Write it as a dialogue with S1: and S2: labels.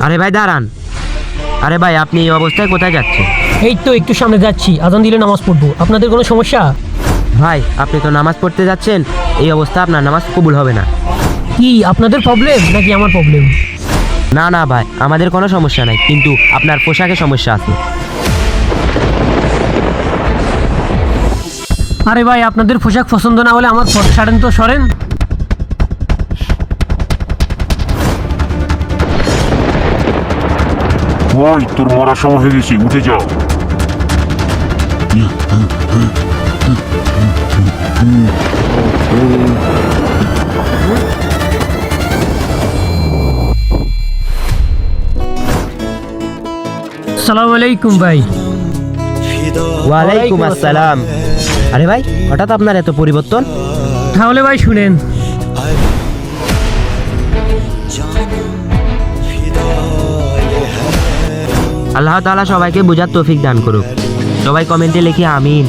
S1: আরে ভাই দাঁড়ান। আরে ভাই আপনি এই অবস্থায় কোথায় যাচ্ছেন?
S2: এই তো একটু সামনে যাচ্ছি, আজান দিলে নামাজ পড়বো। আপনাদের কোনো সমস্যা?
S1: ভাই আপনি তো নামাজ পড়তে যাচ্ছেন, এই অবস্থা আপনার নামাজ কবুল হবে না।
S2: কি আপনাদের প্রবলেম নাকি আমার প্রবলেম?
S1: না না ভাই, আমাদের কোনো সমস্যা নাই, কিন্তু আপনার পোশাকে সমস্যা আছে।
S2: আরে ভাই আপনাদের পোশাক পছন্দ না হলে আমার ছাড়েন তো, সরেন।
S3: ওই তোর মরার সময় হয়ে গেছে, উঠে যাও।
S2: আসসালামু আলাইকুম ভাই।
S1: ওয়ালাইকুম আসসালাম। আরে ভাই হঠাৎ আপনার এত পরিবর্তন?
S2: তাহলে ভাই শুনেন,
S1: আল্লাহ তাআলা সবাইকে বুঝার তৌফিক দান করুক। সবাই কমেন্টে লিখি আমিন।